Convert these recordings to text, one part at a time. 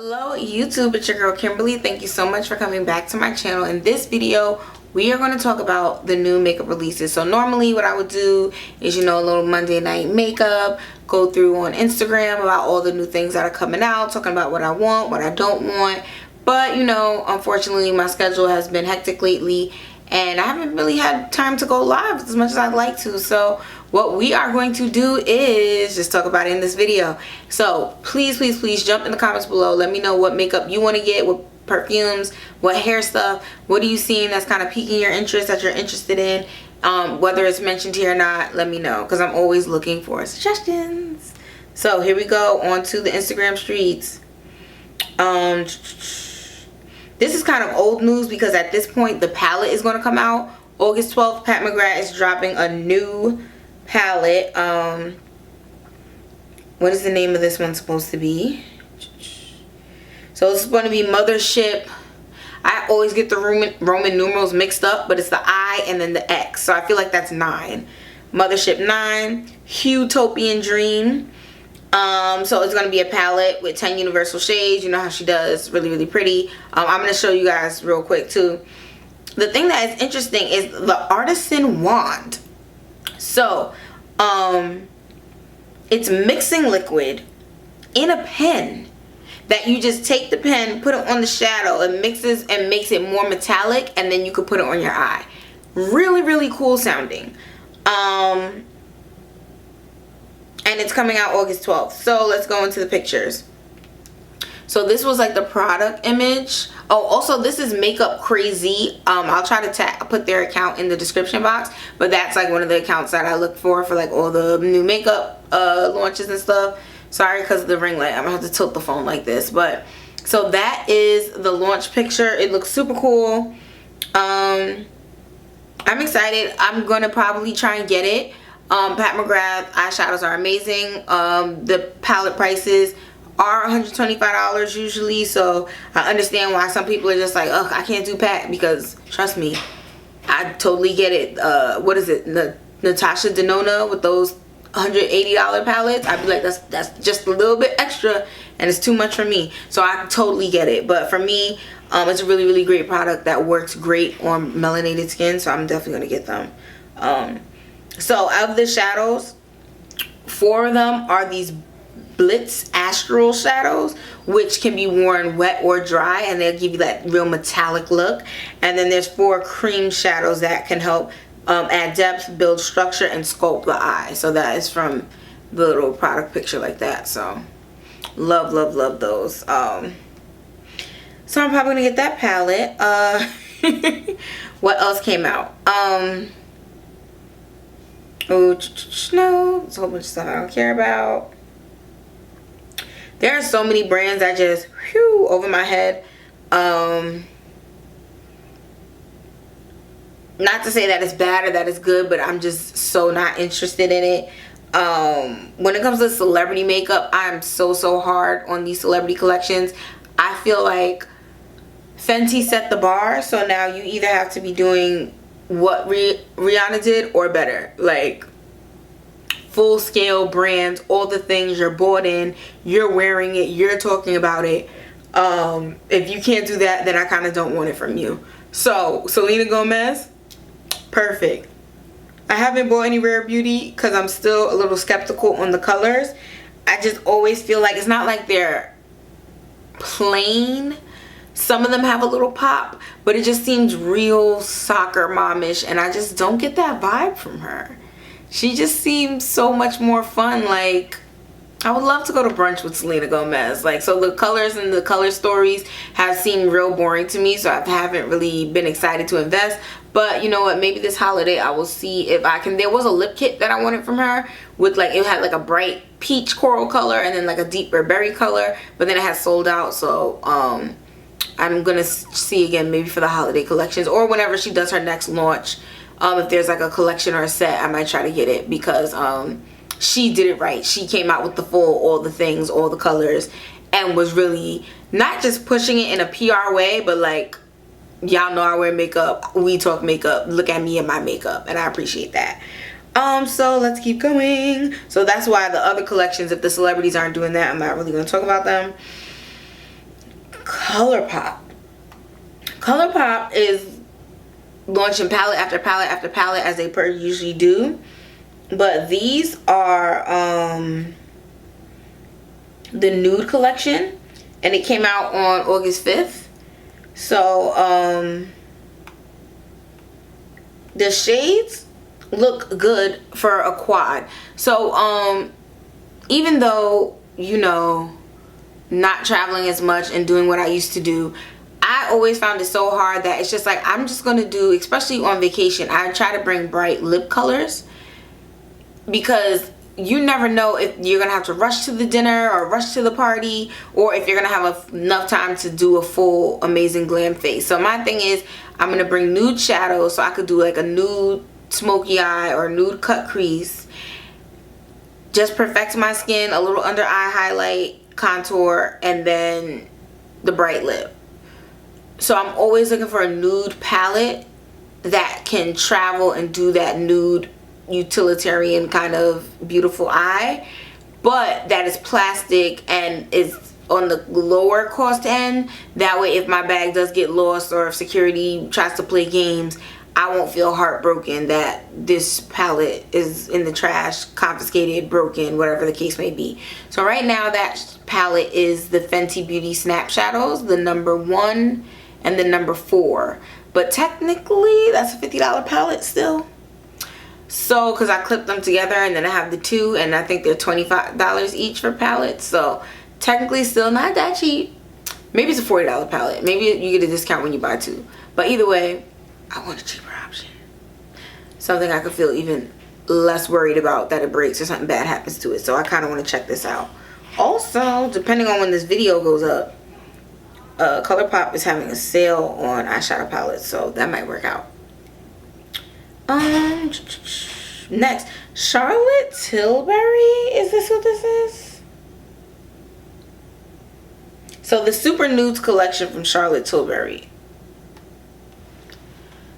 Hello YouTube, it's your girl Kimberly. Thank you so much for coming back to my channel. In this video we are going to talk about the new makeup releases. So normally what I would do is, you know, a little Monday night makeup, go through on Instagram about all the new things that are coming out, talking about what I want, what I don't want. But you know, unfortunately my schedule has been hectic lately and I haven't really had time to go live as much as I'd like to. So what we are going to do is just talk about it in this video. So please jump in the comments below. Let me know what makeup you want to get, what perfumes, what hair stuff, what are you seeing that's kind of piquing your interest, that you're interested in, whether it's mentioned here or not. Let me know, because I'm always looking for suggestions. So here we go, on to the Instagram streets. This is kind of old news because at this point the palette is going to come out. August 12th, Pat McGrath is dropping a new palette. What is the name of this one supposed to be? So it's going to be Mothership. I always get the Roman numerals mixed up, but it's the I and then the X. So I feel like that's 9. Mothership 9. Utopian Dream. So it's going to be a palette with 10 universal shades. You know how she does. Really pretty. I'm going to show you guys real quick too. The thing that is interesting is the Artisan Wand. So it's mixing liquid in a pen that you just take the pen, put it on the shadow, it mixes and makes it more metallic, and then you could put it on your eye. Really cool sounding. And it's coming out August 12th. So let's go into the pictures. So this was like the product image. Oh, also this is Makeup Crazy. I'll try to put their account in the description box, but that's like one of the accounts that I look for like all the new makeup launches and stuff. Sorry, because of the ring light, I'm gonna have to tilt the phone like this. But so that is the launch picture. It looks super cool. I'm excited. I'm gonna probably try and get it. Pat McGrath eyeshadows are amazing. The palette prices are $125 usually, so I understand why some people are just like, ugh, I can't do Pat, because trust me, I totally get it. What is it, Natasha Denona with those $180 palettes? I'd be like, that's just a little bit extra and it's too much for me. So I totally get it, but for me, it's a really great product that works great on melanated skin, so I'm definitely gonna get them. So of the shadows, 4 of them are these Blitz Astral shadows, which can be worn wet or dry, and they'll give you that real metallic look. And then there's 4 cream shadows that can help add depth, build structure, and sculpt the eye. So that is from the little product picture like that. So love those. So I'm probably gonna get that palette. What else came out? Oh no, there's a whole bunch of stuff I don't care about. There are so many brands that just whew over my head. Not to say that it's bad or that it's good, but I'm just so not interested in it. When it comes to celebrity makeup, I'm so hard on these celebrity collections. I feel like Fenty set the bar, so now you either have to be doing what Rihanna did or better. Like full scale brands, all the things, you're bought in, you're wearing it, you're talking about it. If you can't do that, then I kind of don't want it from you. So Selena Gomez, perfect. I haven't bought any Rare Beauty because I'm still a little skeptical on the colors. I just always feel like it's not like they're plain. Some of them have a little pop, but it just seems real soccer momish, and I just don't get that vibe from her. She just seems so much more fun. Like, I would love to go to brunch with Selena Gomez. Like, so the colors and the color stories have seemed real boring to me, so I haven't really been excited to invest. But you know what, maybe this holiday I will see if I can. There was a lip kit that I wanted from her with like, it had like a bright peach coral color and then like a deeper berry color, but then it has sold out. So I'm gonna see again maybe for the holiday collections or whenever she does her next launch. If there's like a collection or a set, I might try to get it, because she did it right. She came out with the full, all the things, all the colors, and was really not just pushing it in a PR way, but like, y'all know I wear makeup, we talk makeup, look at me and my makeup, and I appreciate that. So let's keep going. So that's why the other collections, if the celebrities aren't doing that, I'm not really going to talk about them. ColourPop. ColourPop is launching palette after palette after palette as they usually do. But these are the nude collection. And it came out on August 5th. So the shades look good for a quad. So even though, you know, not traveling as much and doing what I used to do, I always found it so hard that it's just like, I'm just gonna do, especially on vacation, I try to bring bright lip colors, because you never know if you're gonna have to rush to the dinner or rush to the party, or if you're gonna have enough time to do a full amazing glam face. So my thing is, I'm gonna bring nude shadows, so I could do like a nude smoky eye or nude cut crease, just perfect my skin, a little under eye highlight, contour, and then the bright lip. So I'm always looking for a nude palette that can travel and do that nude utilitarian kind of beautiful eye, but that is plastic and is on the lower cost end. That way, if my bag does get lost or if security tries to play games, I won't feel heartbroken that this palette is in the trash, confiscated, broken, whatever the case may be. So right now that palette is the Fenty Beauty Snap Shadows, the number 1 and the number 4. But technically that's a $50 palette still. So, because I clipped them together, and then I have the 2, and I think they're $25 each for palettes. So technically still not that cheap. Maybe it's a $40 palette. Maybe you get a discount when you buy 2. But either way, I want a cheaper option. Something I could feel even less worried about that it breaks or something bad happens to it. So I kind of want to check this out. Also, depending on when this video goes up, ColourPop is having a sale on eyeshadow palettes, so that might work out. Next, Charlotte Tilbury. Is this what this is? So the Super Nudes collection from Charlotte Tilbury.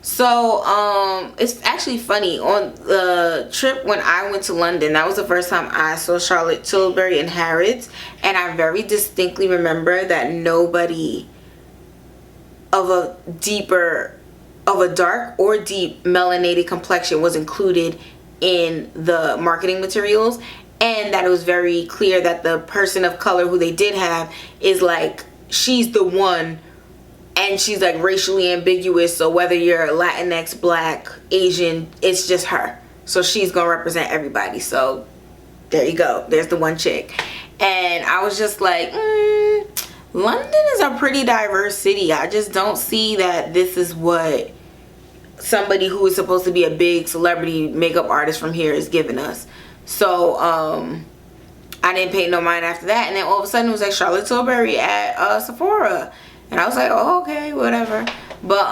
So it's actually funny, on the trip when I went to London, that was the first time I saw Charlotte Tilbury in Harrods, and I very distinctly remember that nobody of a dark or deep melanated complexion was included in the marketing materials, and that it was very clear that the person of color who they did have is like, she's the one, and she's like racially ambiguous, so whether you're Latinx, Black, Asian, it's just her. So she's gonna represent everybody. So there you go, there's the one chick. And I was just like, London is a pretty diverse city. I just don't see that this is what somebody who is supposed to be a big celebrity makeup artist from here is giving us. So I didn't pay no mind after that, and then all of a sudden it was like Charlotte Tilbury at Sephora, and I was like, oh, okay, whatever. But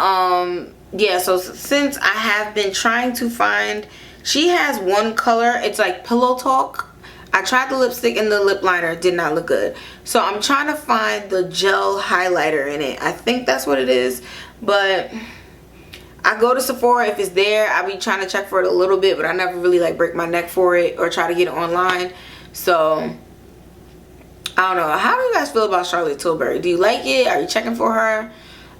yeah, so since I have been trying to find, she has one color, it's like Pillow Talk. I tried the lipstick and the lip liner, did not look good. So I'm trying to find the gel highlighter in it. I think that's what it is, but I go to Sephora if it's there. I be trying to check for it a little bit, but I never really like break my neck for it or try to get it online. So I don't know. How do you guys feel about Charlotte Tilbury? Do you like it? Are you checking for her?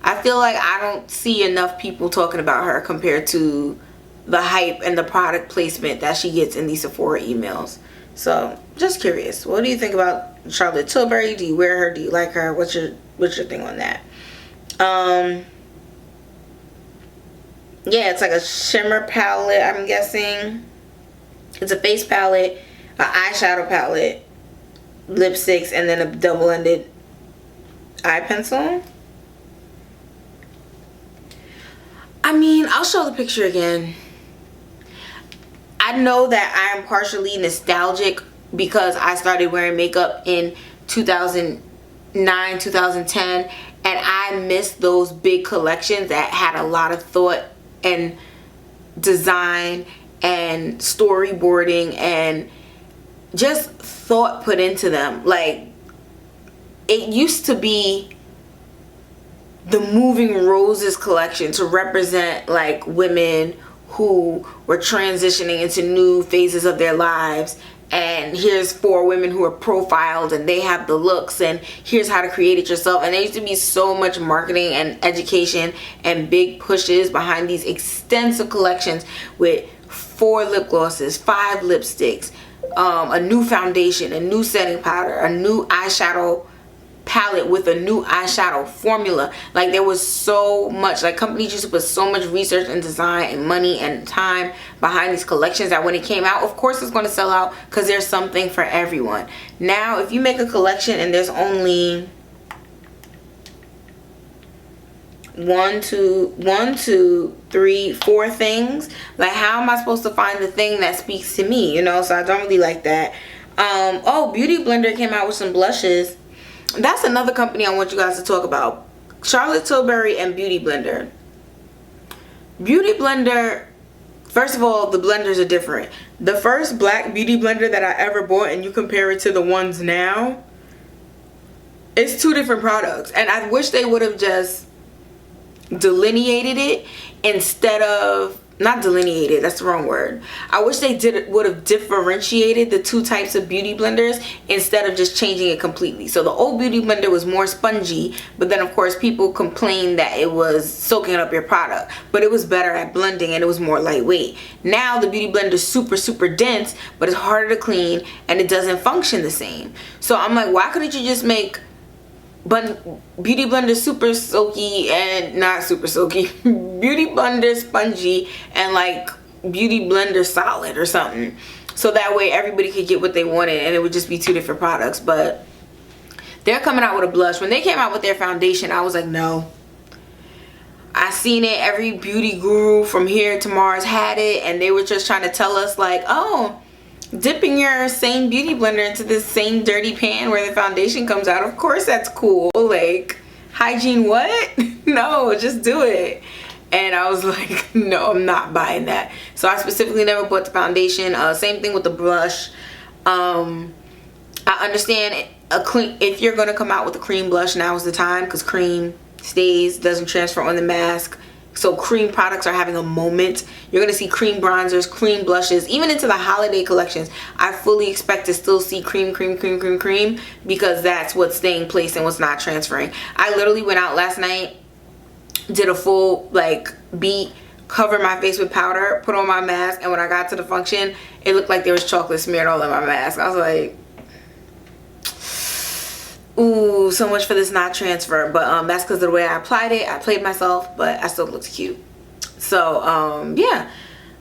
I feel like I don't see enough people talking about her compared to the hype and the product placement that she gets in these Sephora emails. So just curious, what do you think about Charlotte Tilbury? Do you wear her? Do you like her? What's your thing on that? Yeah, it's like a shimmer palette, I'm guessing. It's a face palette, an eyeshadow palette, lipsticks, and then a double-ended eye pencil. I mean, I'll show the picture again. I know that I am partially nostalgic because I started wearing makeup in 2009, 2010, and I miss those big collections that had a lot of thought and design and storyboarding and just thought put into them. Like, it used to be the Moving Roses collection to represent like women who were transitioning into new phases of their lives, and here's 4 women who are profiled and they have the looks, and here's how to create it yourself. And there used to be so much marketing and education and big pushes behind these extensive collections with 4 lip glosses, 5 lipsticks, a new foundation, a new setting powder, a new eyeshadow palette with a new eyeshadow formula. Like, there was so much, like, companies used to put so much research and design and money and time behind these collections that when it came out, of course it's going to sell out because there's something for everyone. Now if you make a collection and there's only 1, 2, 3, 4 things, like, how am I supposed to find the thing that speaks to me, you know? So I don't really like that. Oh, Beauty Blender came out with some blushes. That's another company I want you guys to talk about. Charlotte Tilbury and Beauty Blender. Beauty Blender, first of all, the blenders are different. The first black beauty blender that I ever bought, and you compare it to the ones now, it's 2 different products. And I wish they would have just delineated it instead of, not delineated, that's the wrong word. I wish they would have differentiated the 2 types of beauty blenders instead of just changing it completely. So the old beauty blender was more spongy, but then of course people complained that it was soaking up your product, but it was better at blending and it was more lightweight. Now the beauty blender is super dense, but it's harder to clean and it doesn't function the same. So I'm like, why couldn't you just make Beauty Blender super silky and not super silky, Beauty Blender spongy, and like Beauty Blender solid or something, so that way everybody could get what they wanted and it would just be 2 different products. But they're coming out with a blush. When they came out with their foundation, I was like, no. I seen it, every beauty guru from here to Mars had it, and they were just trying to tell us like, oh, dipping your same beauty blender into this same dirty pan where the foundation comes out, of course that's cool. Like, hygiene what? No, just do it. And I was like, no, I'm not buying that. So I specifically never bought the foundation. Same thing with the blush. I understand if you're gonna come out with a cream blush, now is the time, because cream stays, doesn't transfer on the mask. So cream products are having a moment. You're going to see cream bronzers, cream blushes, even into the holiday collections. I fully expect to still see cream, because that's what's staying placed and what's not transferring. I literally went out last night, did a full like beat, covered my face with powder, put on my mask, and when I got to the function, it looked like there was chocolate smeared all in my mask. I was like, ooh, so much for this not transfer. But that's because of the way I applied it. I played myself, but I still looked cute. So yeah,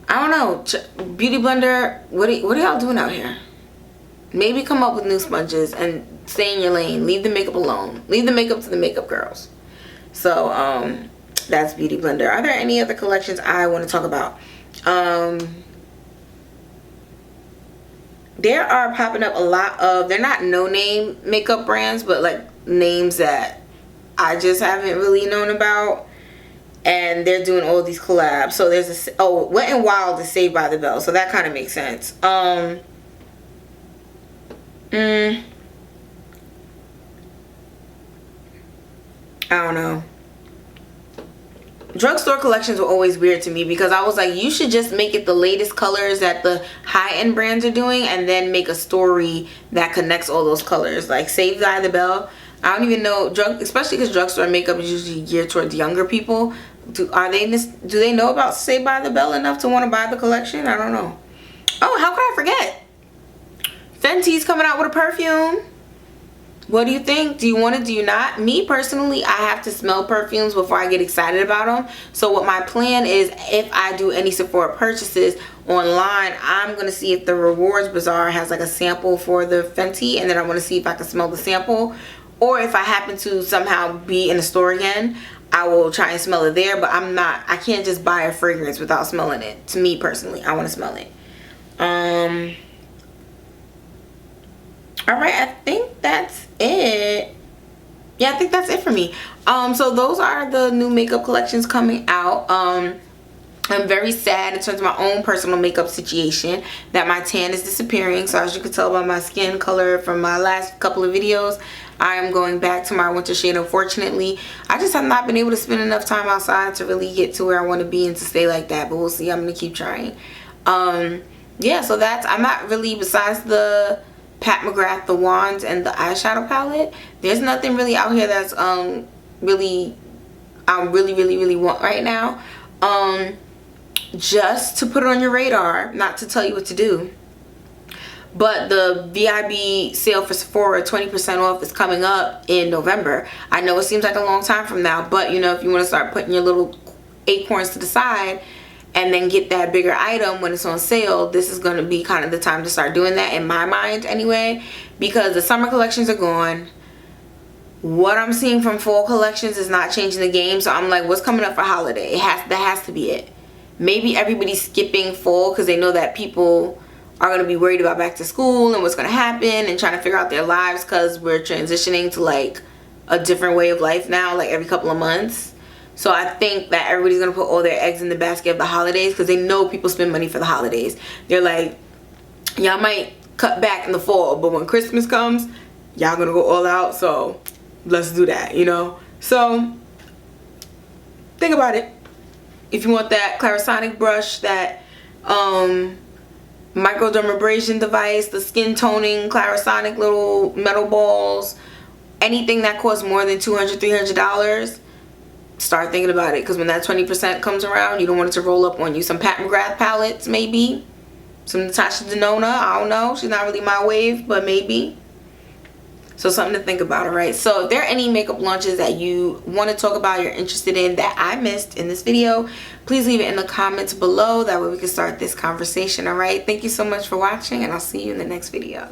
I don't know. Beauty Blender, what are y'all doing out here? Maybe come up with new sponges and stay in your lane. Leave the makeup alone. Leave the makeup to the makeup girls. So that's Beauty Blender. Are there any other collections I want to talk about? There are popping up a lot of, they're not no-name makeup brands, but like names that I just haven't really known about, and they're doing all these collabs. So there's Wet n Wild is Saved by the Bell, so that kind of makes sense. I don't know. Drugstore collections were always weird to me, because I was like, you should just make it the latest colors that the high-end brands are doing, and then make a story that connects all those colors. Like Saved by the Bell, I don't even know, especially because drugstore makeup is usually geared towards younger people. Do they know about Saved by the Bell enough to want to buy the collection? I don't know. Oh, how could I forget? Fenty's coming out with a perfume. What do you think? Do you want it? Do you not? Me personally, I have to smell perfumes before I get excited about them. So what my plan is, if I do any Sephora purchases online, I'm going to see if the Rewards Bazaar has like a sample for the Fenty, and then I want to see if I can smell the sample. Or if I happen to somehow be in the store again, I will try and smell it there. But I can't just buy a fragrance without smelling it. To me personally, I want to smell it. Alright, I think that's it. Yeah, I think that's it for me. So those are the new makeup collections coming out. I'm very sad in terms of my own personal makeup situation that my tan is disappearing. So as you can tell by my skin color from my last couple of videos, I am going back to my winter shade, unfortunately. I just have not been able to spend enough time outside to really get to where I want to be and to stay like that. But we'll see. I'm going to keep trying. yeah, so that's, I'm not really, besides the Pat McGrath, the wands and the eyeshadow palette, there's nothing really out here that's really, I really want right now. Just to put it on your radar, not to tell you what to do, but the VIB sale for Sephora, 20% off, is coming up in November. I know it seems like a long time from now, but you know, if you want to start putting your little acorns to the side and then get that bigger item when it's on sale, this is going to be kind of the time to start doing that, in my mind anyway, because the summer collections are gone. What I'm seeing from fall collections is not changing the game, so I'm like, what's coming up for holiday? That has to be it. Maybe everybody's skipping fall because they know that people are going to be worried about back to school and what's going to happen and trying to figure out their lives, because we're transitioning to like a different way of life now, like every couple of months. So I think that everybody's going to put all their eggs in the basket of the holidays, because they know people spend money for the holidays. They're like, y'all might cut back in the fall, but when Christmas comes, y'all going to go all out, so let's do that, you know? So think about it. If you want that Clarisonic brush, that microdermabrasion device, the skin toning Clarisonic little metal balls, anything that costs more than $200, $300, start thinking about it, because when that 20% comes around, you don't want it to roll up on you. Some Pat McGrath palettes, maybe. Some Natasha Denona, I don't know. She's not really my wave, but maybe. So something to think about, alright? So if there are any makeup launches that you want to talk about, you're interested in, that I missed in this video, please leave it in the comments below. That way we can start this conversation, alright? Thank you so much for watching, and I'll see you in the next video.